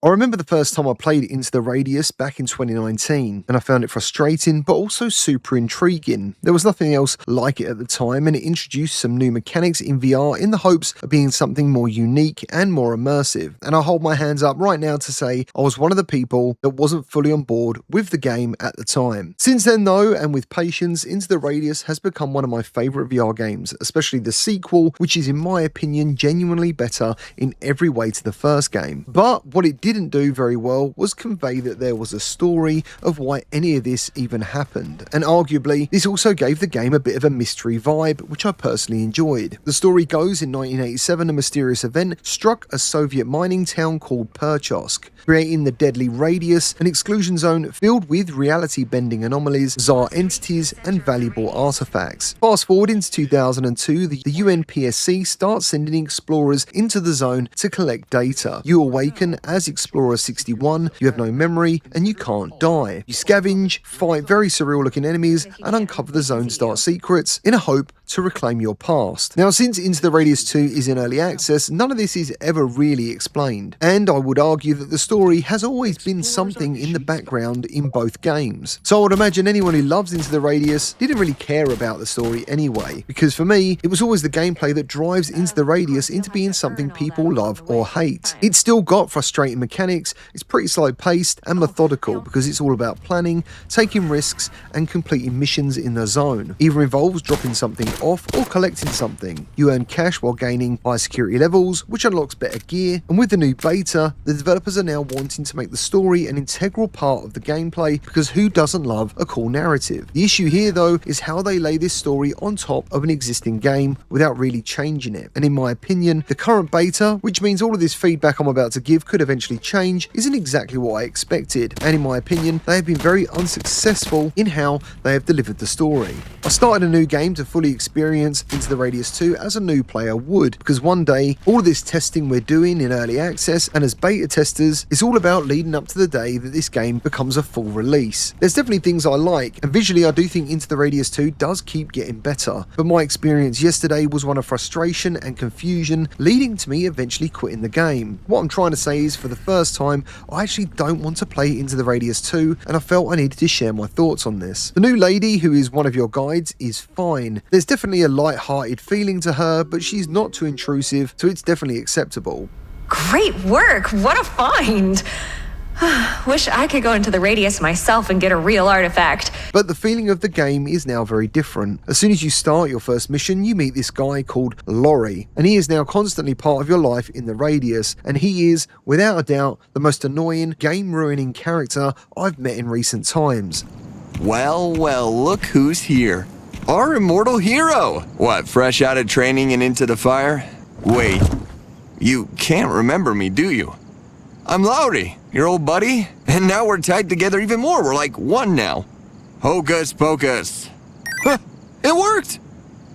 I remember the first time I played Into the Radius back in 2019, and I found it frustrating but also super intriguing. There was nothing else like it at the time, and it introduced some new mechanics in VR in the hopes of being something more unique and more immersive. And I hold my hands up right now to say I was one of the people that wasn't fully on board with the game at the time. Since then though, and with patience, Into the Radius has become one of my favourite VR games, especially the sequel, which is in my opinion genuinely better in every way to the first game. But what it didn't do very well was convey that there was a story of why any of this even happened, and arguably this also gave the game a bit of a mystery vibe, which I personally enjoyed. The story goes in 1987 a mysterious event struck a Soviet mining town called Pechorsk, creating the deadly Radius, an exclusion zone filled with reality-bending anomalies, bizarre entities and valuable artifacts. Fast forward into 2002, the UNPSC starts sending explorers into the zone to collect data. You awaken as Explorer 61, you have no memory, and you can't die. You scavenge, fight very surreal looking enemies, and uncover the zone's dark secrets in a hope to reclaim your past. Now, since Into the Radius 2 is in early access, none of this is ever really explained, and I would argue that the story has always been something in the background in both games. So I would imagine anyone who loves Into the Radius didn't really care about the story anyway, because for me, it was always the gameplay that drives Into the Radius into being something people love or hate. It's still got frustrating mechanics, it's pretty slow paced and methodical because it's all about planning, taking risks and completing missions in the zone. Either involves dropping something off or collecting something. You earn cash while gaining high security levels, which unlocks better gear, and with the new beta, the developers are now wanting to make the story an integral part of the gameplay because who doesn't love a cool narrative? The issue here though is how they lay this story on top of an existing game without really changing it, and in my opinion, the current beta, which means all of this feedback I'm about to give could eventually change, isn't exactly what I expected, and in my opinion, they have been very unsuccessful in how they have delivered the story. I started a new game to fully experience Into the Radius 2 as a new player would, because one day, all of this testing we're doing in early access and as beta testers is all about leading up to the day that this game becomes a full release. There's definitely things I like, and visually I do think Into the Radius 2 does keep getting better, but my experience yesterday was one of frustration and confusion, leading to me eventually quitting the game. What I'm trying to say is, for the first time, I actually don't want to play Into the Radius 2, and I felt I needed to share my thoughts on this. The new lady, who is one of your guides, is fine. There's definitely a light-hearted feeling to her, but she's not too intrusive, so it's definitely acceptable. Great work! What a find! Wish I could go into the Radius myself and get a real artifact. But the feeling of the game is now very different. As soon as you start your first mission, you meet this guy called Lowry, and he is now constantly part of your life in the Radius, and he is, without a doubt, the most annoying, game-ruining character I've met in recent times. Well, look who's here. Our immortal hero! What, fresh out of training and into the fire? Wait, you can't remember me, do you? I'm Lauri, your old buddy, and now we're tied together even more. We're like one now. Hocus pocus. Huh, it worked!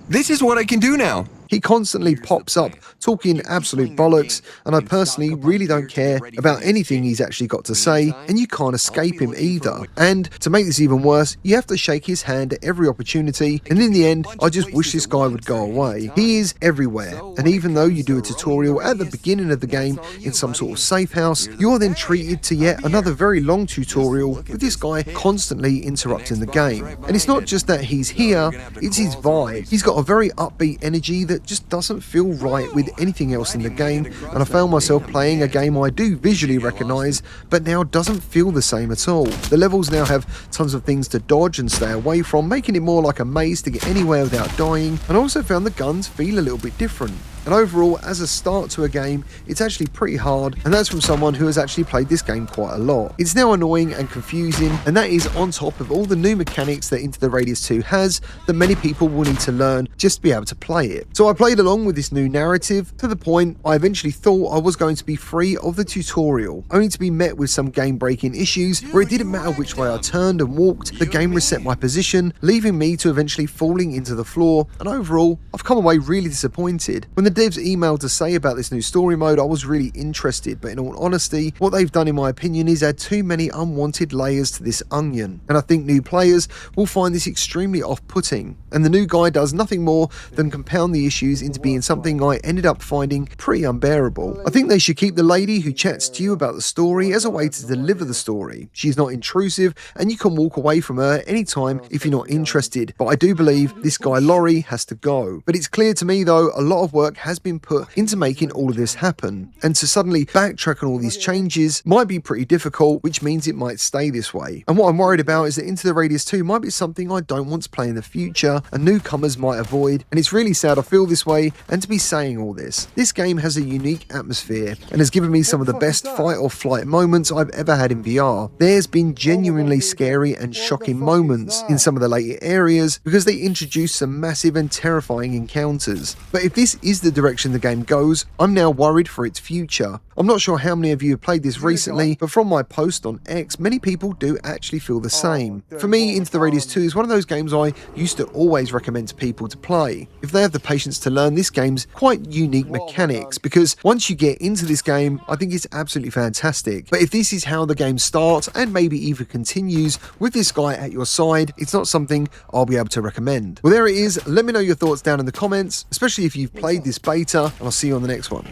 This is what I can do now. He constantly pops up talking absolute bollocks, and I personally really don't care about anything he's actually got to say, and you can't escape him either. And to make this even worse, you have to shake his hand at every opportunity, and in the end, I just wish this guy would go away. He is everywhere, and even though you do a tutorial at the beginning of the game in some sort of safe house, you're then treated to yet another very long tutorial with this guy constantly interrupting the game. And it's not just that he's here, it's his vibe. He's got a very upbeat energy that just doesn't feel right with anything else in the game, and I found myself playing a game I do visually recognise, but now doesn't feel the same at all. The levels now have tons of things to dodge and stay away from, making it more like a maze to get anywhere without dying, and I also found the guns feel a little bit different. And overall, as a start to a game, it's actually pretty hard, and that's from someone who has actually played this game quite a lot. It's now annoying and confusing, and that is on top of all the new mechanics that Into the Radius 2 has that many people will need to learn just to be able to play it. So I played along with this new narrative to the point I eventually thought I was going to be free of the tutorial, only to be met with some game-breaking issues where it didn't matter which way I turned and walked, the game reset my position, leaving me to eventually falling into the floor, and overall, I've come away really disappointed. When the devs emailed to say about this new story mode, I was really interested, but in all honesty, what they've done in my opinion is add too many unwanted layers to this onion, and I think new players will find this extremely off-putting, and the new guy does nothing more than compound the issues into being something I ended up finding pretty unbearable. I think they should keep the lady who chats to you about the story as a way to deliver the story. She's not intrusive and you can walk away from her anytime if you're not interested, but I do believe this guy Lowry has to go. But it's clear to me though, a lot of work has been put into making all of this happen, and to suddenly backtrack on all these changes might be pretty difficult, which means it might stay this way. And what I'm worried about is that Into the Radius 2 might be something I don't want to play in the future, and newcomers might avoid, and it's really sad I feel this way and to be saying all this. This game has a unique atmosphere and has given me some of the best fight or flight moments I've ever had in VR. There's been genuinely scary and shocking moments in some of the later areas because they introduce some massive and terrifying encounters. But if this is the direction the game goes, I'm now worried for its future. I'm not sure how many of you have played this recently, but from my post on X, many people do actually feel the same. For me, Into the Radius 2 is one of those games I used to always recommend to people to play. If they have the patience to learn, this game's quite unique mechanics, because once you get into this game, I think it's absolutely fantastic. But if this is how the game starts, and maybe even continues with this guy at your side, it's not something I'll be able to recommend. Well, there it is. Let me know your thoughts down in the comments, especially if you've played this beta, and I'll see you on the next one.